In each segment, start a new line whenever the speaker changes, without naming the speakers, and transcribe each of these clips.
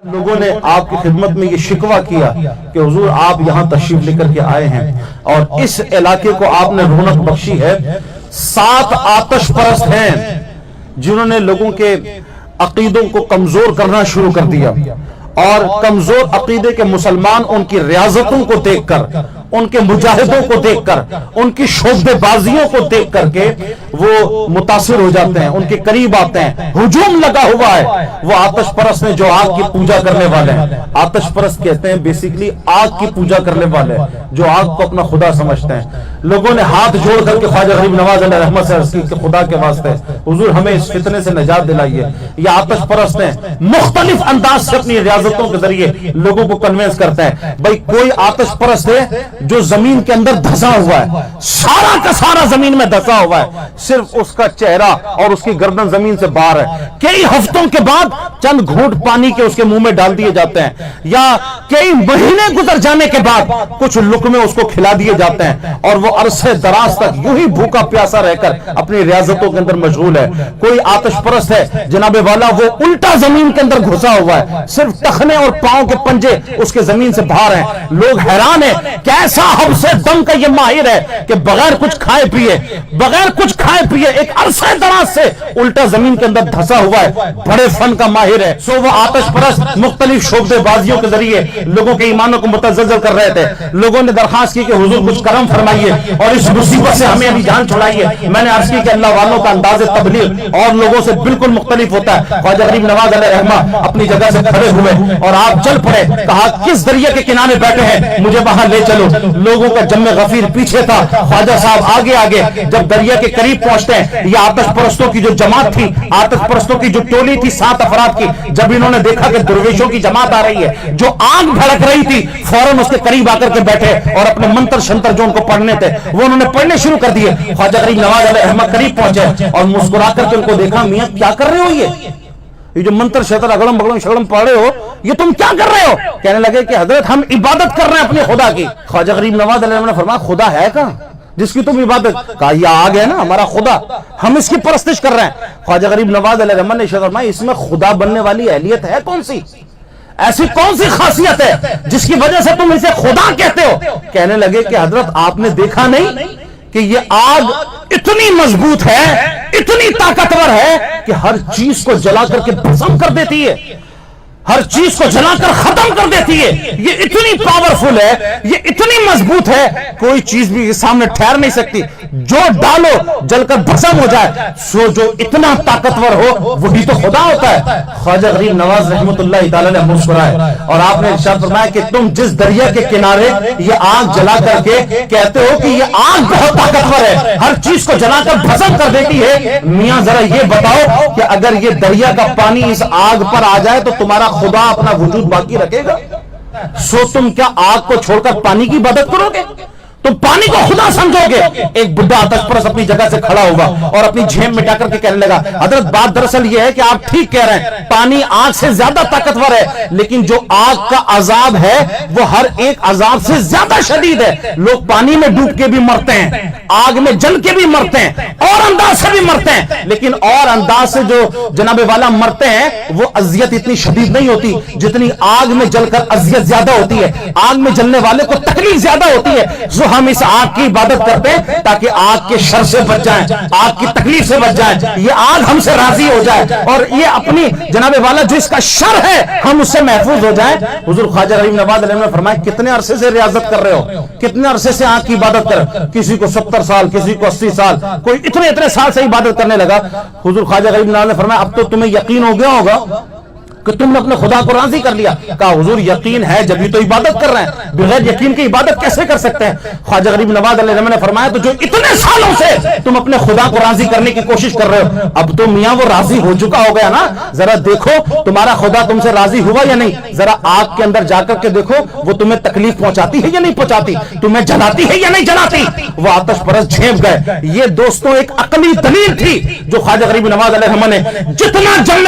لوگوں نے آپ کی خدمت میں یہ شکوہ کیا کہ حضور آپ یہاں تشریف لے کر کے آئے ہیں اور اس علاقے کو آپ نے رونق بخشی ہے. 7 آتش پرست ہیں جنہوں نے لوگوں کے عقیدوں کو کمزور کرنا شروع کر دیا اور کمزور عقیدے کے مسلمان ان کی ریاضتوں کو دیکھ کر، ان کے مجاہدوں کو دیکھ کر، ان کی شعبے بازیوں کو دیکھ کر کے وہ متاثر ہو جاتے ہیں، ان کے قریب آتے ہیں. ہجوم لگا ہوا ہے. وہ آتش پرست ہیں جو آگ کی پوجا کرنے والے ہیں. آتش پرست کہتے ہیں بیسیکلی آگ کی پوجا کرنے والے جو آگ کو اپنا خدا سمجھتے ہیں. لوگوں نے ہاتھ جوڑ کر کے خواجہ غریب نواز علیہ رحمت سے عرض کی کہ خدا کے واسطے حضور ہمیں اس فتنے سے نجات دلائیے. یہ آتش پرست ہیں، مختلف انداز سے اپنی ریاضتوں کے ذریعے لوگوں کو کنوینس کرتے ہیں. بھائی کوئی آتش پرست ہے جو زمین کے اندر دھسا ہوا ہے، سارا کا سارا زمین میں دھسا ہوا ہے، صرف اس کا چہرہ اور اس کی گردن زمین سے باہر ہے. کئی ہفتوں کے بعد چند گھونٹ پانی کے اس کے منہ میں ڈال دیے جاتے ہیں یا کئی مہینے گزر جانے کے بعد کچھ لقمے اس کو کھلا دیے جاتے ہیں اور وہ عرصے دراز تک یوں ہی بھوکا پیاسا رہ کر اپنی ریاضتوں کے اندر مشغول ہے. کوئی آتش پرست ہے جناب والا وہ الٹا زمین کے اندر گھسا ہوا ہے، صرف ٹخنے اور پاؤں کے پنجے اس کے زمین سے باہر ہیں. لوگ حیران ہیں کیسا حبس دم کا یہ ماہر ہے کہ بغیر کچھ کھائے پیے ایک عرصے دراز سے الٹا زمین کے اندر دھسا ہوا ہے، بڑے فن کا ماہر ہے. سو وہ آتش پرست مختلف شعبے بازیوں کے ذریعے لوگوں کے ایمانوں کو متزلزل کر رہے تھے. لوگوں نے درخواست کی کہ حضور کچھ کرم فرمائیے اور اس مصیبت سے ہمیں ابھی جان چھڑائیے. میں نے عرض کی کہ اللہ والوں کا انداز تبلیغ اور لوگوں سے بالکل مختلف ہوتا ہے. خواجہ غریب نواز علیہ رحمہ اپنی جگہ سے کھڑے ہوئے اور آپ چل پڑے. کہا کس دریا کے کنارے بیٹھے ہیں مجھے وہاں لے چلو. لوگوں کا جم غفیر پیچھے تھا، خواجہ صاحب آگے. جب دریا کے قریب پہنچتے ہیں یہ آتش پرستوں کی جو جماعت تھی، آتش پرستوں کی جو ٹولی تھی 7 افراد کی، جب انہوں نے دیکھا کہ درویشوں کی جماعت آ رہی ہے جو آگ بھڑک رہی تھی، فوراً اس کے قریب آ کر کے بیٹھے اور اپنے منتر شنتر جو ان کو پڑھنے تھے وہ انہوں نے پڑھنے شروع کر دیے. خواجہ غریب نواز علیہ رحمہ قریب پہنچے اور مسکرا کر کے ان کو دیکھا، میاں کیا کر رہے ہو؟ یہ جو منتر شتر اگڑم بگڑم شگڑم پڑھ رہے ہو یہ تم کیا کر رہے ہو؟ کہنے لگے کہ حضرت ہم عبادت کر رہے ہیں اپنے خدا کی. خواجہ غریب نواز علیہ نے فرمایا خدا ہے کہاں جس کی تم عبادت؟ کہا یہ آگ ہے نا ہمارا خدا، ہم اس کی پرستش کر رہے ہیں. خواجہ غریب نواز علیہ رحمہ نے فرمایا اس میں خدا بننے والی اہلیت ہے کون سی؟ ایسی کون سی خاصیت ہے جس کی وجہ سے تم اسے خدا کہتے ہو؟ کہنے لگے کہ حضرت آپ نے دیکھا نہیں کہ یہ آگ اتنی مضبوط ہے، اتنی طاقتور ہے کہ ہر چیز کو جلا کر کے بھسم کر دیتی ہے، ہر چیز کو جلا کر ختم کر دیتی ہے. یہ اتنی پاورفل ہے، یہ اتنی مضبوط ہے، کوئی چیز بھی سامنے ٹھہر نہیں سکتی، جو ڈالو جل کر بھسم ہو جائے. سو جو اتنا طاقتور ہو وہی تو خدا ہوتا ہے. خواجہ غریب نواز رحمت اللہ تعالی نے مسکرائے اور آپ نے ارشاد فرمایا کہ تم جس دریا کے کنارے یہ آگ جلا کر کے کہتے ہو کہ یہ آگ بہت طاقتور ہے، ہر چیز کو جلا کر بھسم کر دیتی ہے، میاں ذرا یہ بتاؤ کہ اگر یہ دریا کا پانی اس آگ پر آ جائے تو تمہارا خدا اپنا وجود باقی رکھے گا؟ سو تم کیا آگ کو چھوڑ کر پانی کی عبادت کرو گے؟ تم پانی کو خدا سمجھو گے؟ ایک بڈھا آتش پرست اپنی جگہ سے کھڑا ہوگا اور اپنی جھیم مٹا کر کے کہنے لگا حضرت بات دراصل یہ ہے کہ آپ ٹھیک کہہ رہے ہیں، پانی آگ سے زیادہ طاقتور ہے، لیکن جو آگ کا عذاب ہے وہ ہر ایک عذاب سے زیادہ شدید ہے. لوگ پانی میں ڈوب کے بھی مرتے ہیں، آگ میں جل کے بھی مرتے ہیں، اور انداز سے بھی مرتے ہیں، لیکن اور انداز سے جو جناب والا مرتے ہیں وہ اذیت اتنی شدید نہیں ہوتی جتنی آگ میں جل کر اذیت زیادہ ہوتی ہے. آگ میں جلنے والے کو تکلیف زیادہ ہوتی ہے. ہم اس آگ کی عبادت کرتے ہیں تاکہ آگ کے شر سے بچ جائیں، آگ کی تکلیف سے بچ جائیں، یہ آگ ہم سے راضی ہو جائے اور یہ اپنی جناب والا جو اس کا شر ہے ہم اس سے محفوظ ہو جائیں. حضور خواجہ غریب نواز علیہ نے فرمایا کتنے عرصے سے ریاضت کر رہے ہو، کتنے عرصے سے آگ کی عبادت کر؟ کسی کو 70 سال، کسی کو 80 سال، کوئی اتنے سال سے عبادت کرنے لگا. حضور خواجہ غریب نواز نے فرمایا اب تو تمہیں یقین ہو گیا ہوگا کہ تم نے اپنے خدا کو راضی کر لیا. کہا حضور یقین ہے جبھی تو عبادت کر رہے ہیں، بغیر یقین کی عبادت کیسے کر سکتے ہیں؟ خواجہ غریب نواز علیہ السلام نے فرمایا تو جو اتنے سالوں سے تم اپنے خدا کو راضی کرنے کی کوشش کر رہے ہو اب تو میاں وہ راضی ہو چکا ہو گیا نا، ذرا دیکھو تمہارا خدا تم سے راضی ہوا یا نہیں. ذرا آگ کے اندر جا کر کے دیکھو وہ تمہیں تکلیف پہنچاتی ہے یا نہیں پہنچاتی، تمہیں جلاتی ہے یا نہیں جلاتی. وہ آتش پرست جھیپ گئے. یہ دوستوں ایک عقلی دلیل تھی جو خواجہ غریب نواز علیہ السلام نے جتنا جم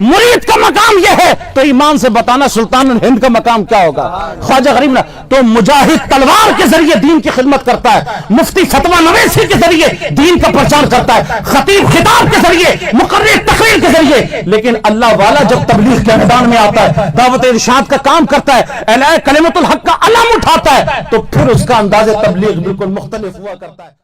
مرید کا مقام یہ ہے, تو ایمان سے بتانا سلطان ہند کا مقام کیا ہوگا, خواجہ غریب نواز. تو مجاہد تلوار کے ذریعے دین کی خدمت کرتا ہے, مفتی فتویٰ نویسی کے ذریعے دین کا پرچار کرتا ہے, خطیب خطاب کے ذریعے, مقرر تقریر کے ذریعے. لیکن اللہ والا جب تبلیغ کے میدان میں آتا ہے, دعوت ارشاد کا کام کرتا ہے, اعلاء کلمت الحق کا علم اٹھاتا ہے, تو پھر اس کا انداز تبلیغ بالکل مختلف ہوا کرتا ہے.